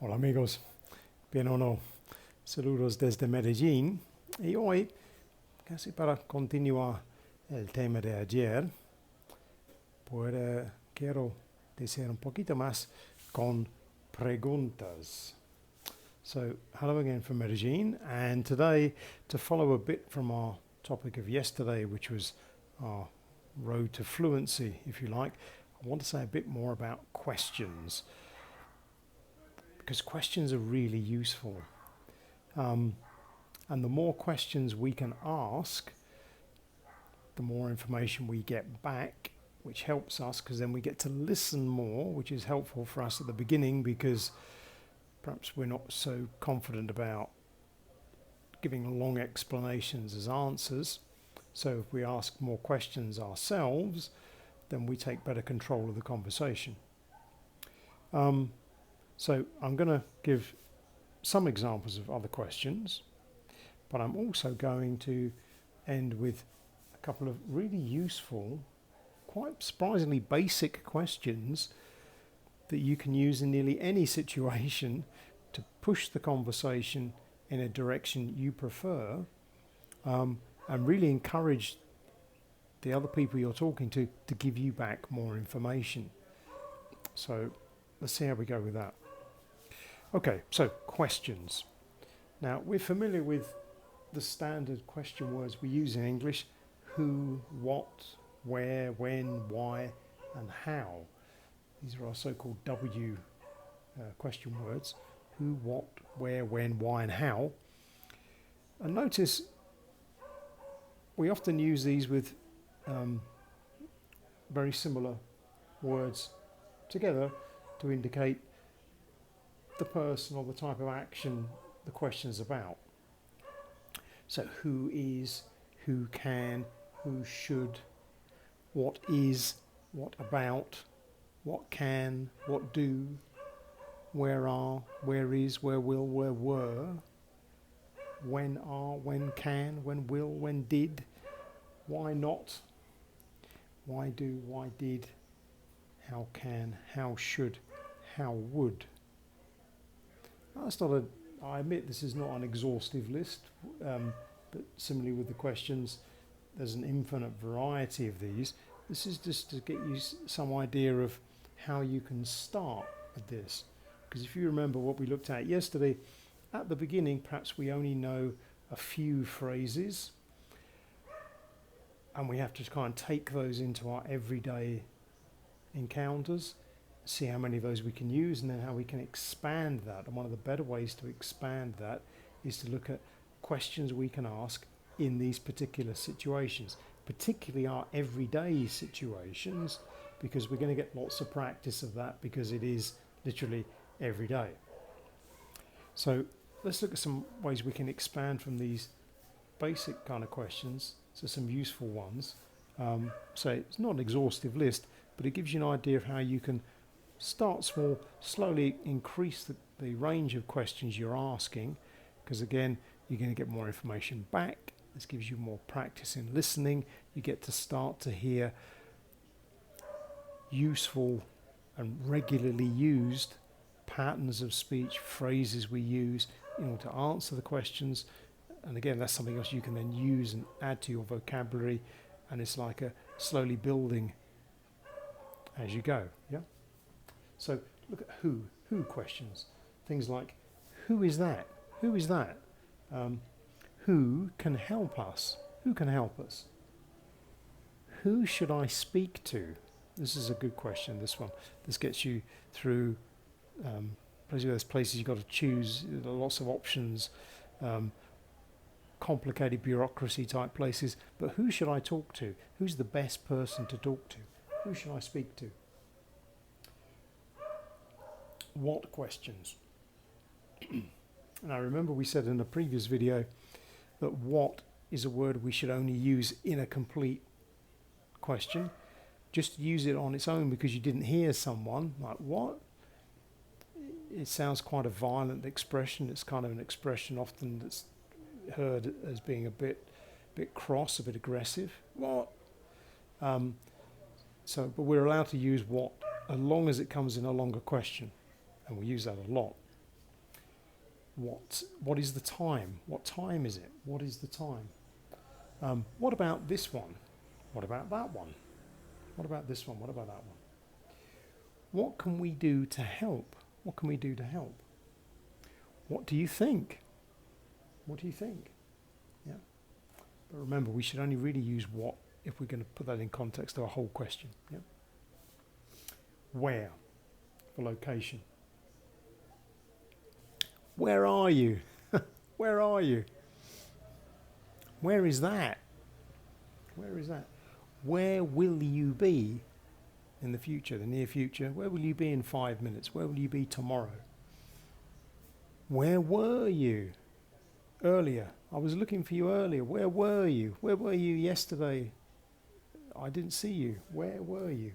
Hola amigos, bien o no, saludos desde Medellín y hoy, casi para continuar el tema de ayer, quiero decir un poquito más con preguntas. So, hello again from Medellín, and today, to follow a bit from our topic of yesterday, which was our road to fluency, if you like, I want to say a bit more about questions. Because questions are really useful. And the more questions we can ask, the more information we get back, which helps us because then we get to listen more, which is helpful for us at the beginning because perhaps we're not so confident about giving long explanations as answers. So if we ask more questions ourselves, then we take better control of the conversation. So I'm going to give some examples of other questions, but I'm also going to end with a couple of really useful, quite surprisingly basic questions that you can use in nearly any situation to push the conversation in a direction you prefer, and really encourage the other people you're talking to give you back more information. So let's see how we go with that. Okay, so questions. Now, we're familiar with the standard question words we use in English: who, what, where, when, why, and how. These are our so-called W question words: who, what, where, when, why, and how. And notice we often use these with very similar words together to indicate the person or the type of action the question is about. So who is, who can, who should, what is, what about, what can, what do, where are, where is, where will, where were, when are, when can, when will, when did, why not, why do, why did, how can, how should, how would. That's not a, I admit this is not an exhaustive list, but similarly with the questions, there's an infinite variety of these. This is just to get you some idea of how you can start with this. Because if you remember what we looked at yesterday, at the beginning, perhaps we only know a few phrases, and we have to kind of take those into our everyday encounters, see how many of those we can use, and then how we can expand that. And one of the better ways to expand that is to look at questions we can ask in these particular situations, particularly our everyday situations, because we're going to get lots of practice of that because it is literally every day. So let's look at some ways we can expand from these basic kind of questions to some useful ones. So it's not an exhaustive list, but it gives you an idea of how you can start small, slowly increase the range of questions you're asking, because again, you're going to get more information back. This gives you more practice in listening. You get to start to hear useful and regularly used patterns of speech, phrases we use in order to answer the questions. And again, that's something else you can then use and add to your vocabulary, and it's like a slowly building as you go. Yeah. So look at who questions. Things like, who is that? Who is that? Who can help us? Who can help us? Who should I speak to? This is a good question, this one. This gets you through those places you've got to choose, lots of options, complicated bureaucracy type places. But who should I talk to? Who's the best person to talk to? Who should I speak to? What questions? And I remember we said in a previous video that what is a word we should only use in a complete question. Just use it on its own because you didn't hear someone like what? It sounds quite a violent expression. It's kind of an expression often that's heard as being a bit cross, a bit aggressive. What? But we're allowed to use what as long as it comes in a longer question, and we use that a lot. What is the time? What time is it? What is the time? What about this one? What about that one? What about this one? What about that one? What can we do to help? What can we do to help? What do you think? What do you think? Yeah. But remember, we should only really use what if we're going to put that in context of a whole question. Yeah. Where? For location. Where are you? Where are you? Where is that? Where is that? Where will you be in the future, the near future? Where will you be in 5 minutes? Where will you be tomorrow? Where were you earlier? I was looking for you earlier. Where were you? Where were you yesterday? I didn't see you. Where were you?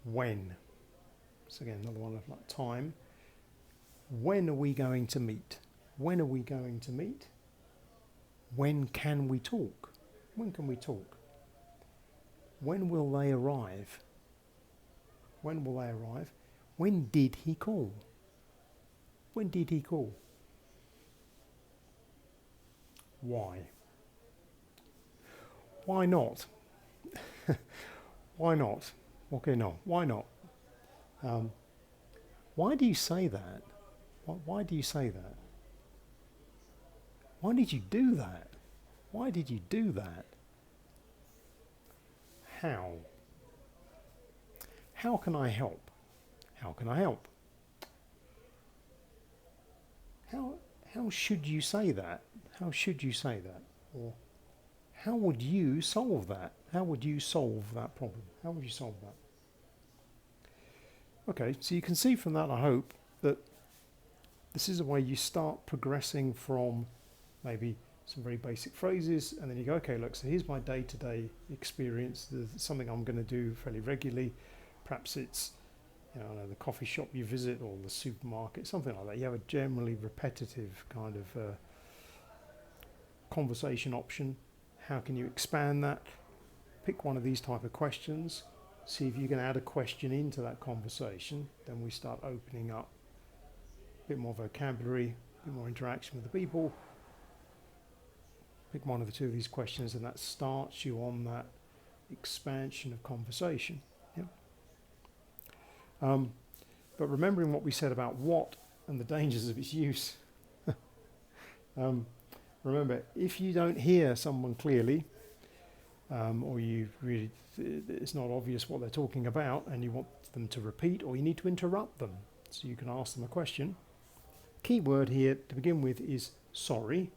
When? So again, another one of like time. When are we going to meet? When are we going to meet? When can we talk? When can we talk? When will they arrive? When will they arrive? When did he call? When did he call? Why? Why not? Why not? Okay, no. Why not? Why do you say that? Why do you say that? Why did you do that? Why did you do that? How? How can I help? How can I help? How should you say that? How should you say that? Or how would you solve that? How would you solve that problem? How would you solve that? Okay, so you can see from that, I hope, that this is a way you start progressing from maybe some very basic phrases, and then you go, okay, look, so here's my day-to-day experience. There's something I'm going to do fairly regularly. Perhaps it's, you know, the coffee shop you visit or the supermarket, something like that. You have a generally repetitive kind of conversation option. How can you expand that? Pick one of these type of questions. See if you can add a question into that conversation. Then we start opening up a bit more vocabulary, a bit more interaction with the people. Pick one of the two of these questions, and that starts you on that expansion of conversation. Yeah. But remembering what we said about what and the dangers of its use. Remember, if you don't hear someone clearly, or you really it's not obvious what they're talking about, and you want them to repeat, or you need to interrupt them, so you can ask them a question. Key word here to begin with is sorry.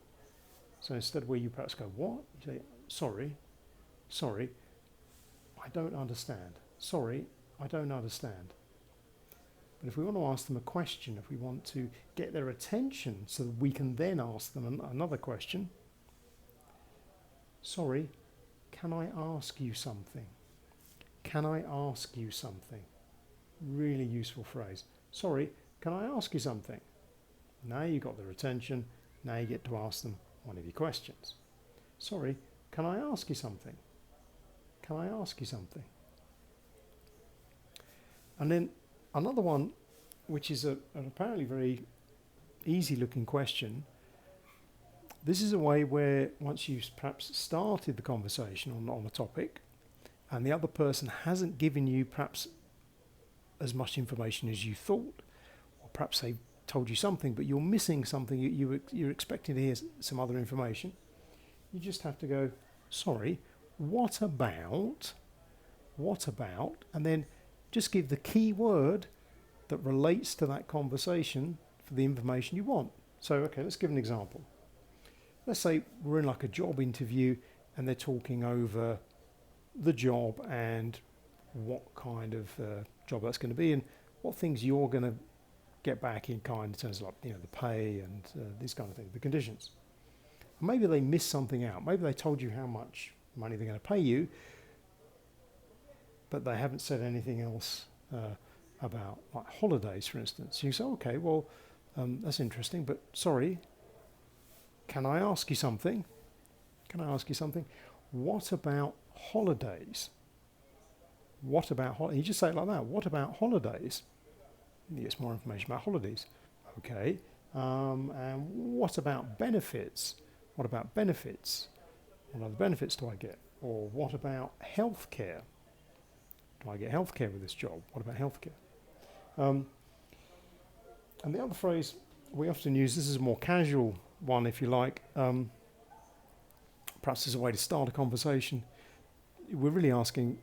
So instead of where you perhaps go, what? You say, sorry, I don't understand. Sorry, I don't understand. But if we want to ask them a question, if we want to get their attention so that we can then ask them another question, sorry, can I ask you something? Can I ask you something? Really useful phrase. Sorry, can I ask you something? Now you got their attention. Now you get to ask them one of your questions. Sorry, can I ask you something? Can I ask you something? And then another one, which is an apparently very easy looking question. This is a way where once you've perhaps started the conversation on a topic, and the other person hasn't given you perhaps as much information as you thought, or perhaps they told you something, but you're missing something, you're expecting to hear some other information, you just have to go, sorry, what about, and then just give the key word that relates to that conversation for the information you want. So, okay, let's give an example. Let's say we're in like a job interview and they're talking over the job and what kind of job that's going to be and what things you're going to get back in kind in terms of, like, you know, the pay and these kind of things, the conditions. Maybe they missed something out. Maybe they told you how much money they're going to pay you, but they haven't said anything else about like holidays, for instance. You say, okay, well, that's interesting, but sorry, can I ask you something? Can I ask you something? What about holidays? What about holidays? You just say it like that. What about holidays? You get some more information about holidays. Okay, And what about benefits? What about benefits? What other benefits do I get? Or what about healthcare? Do I get healthcare with this job? What about healthcare? And the other phrase we often use, this is a more casual one if you like, perhaps as a way to start a conversation. We're really asking,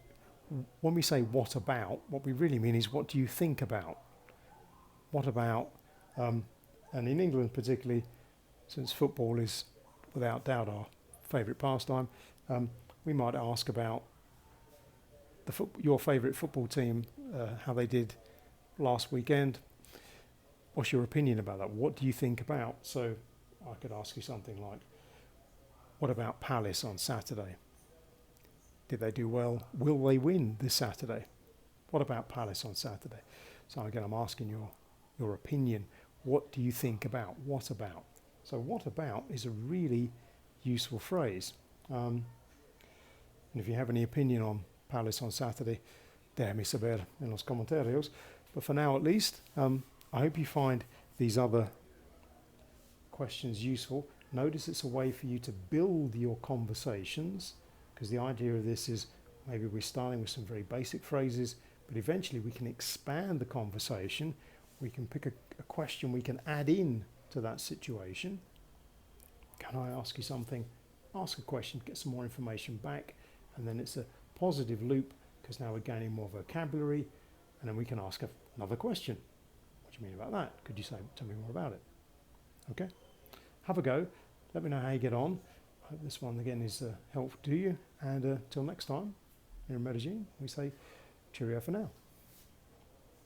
when we say what about, what we really mean is what do you think about? What about, and in England particularly, since football is without doubt our favourite pastime, we might ask about your favourite football team, how they did last weekend. What's your opinion about that? What do you think about? So I could ask you something like, what about Palace on Saturday? Did they do well? Will they win this Saturday? What about Palace on Saturday? So again, I'm asking your opinion. What do you think about? What about? So what about is a really useful phrase. And if you have any opinion on Palace on Saturday, déjame saber en los comentarios. But for now at least, I hope you find these other questions useful. Notice it's a way for you to build your conversations, because the idea of this is maybe we're starting with some very basic phrases, but eventually we can expand the conversation. We can pick a question we can add in to that situation. Can I ask you something? Ask a question, get some more information back, and then it's a positive loop because now we're gaining more vocabulary, and then we can ask another question. What do you mean about that? Could you tell me more about it? Okay, have a go. Let me know how you get on. I hope this one again is helpful to you, and till next time, here in Medellin, we say cheerio for now.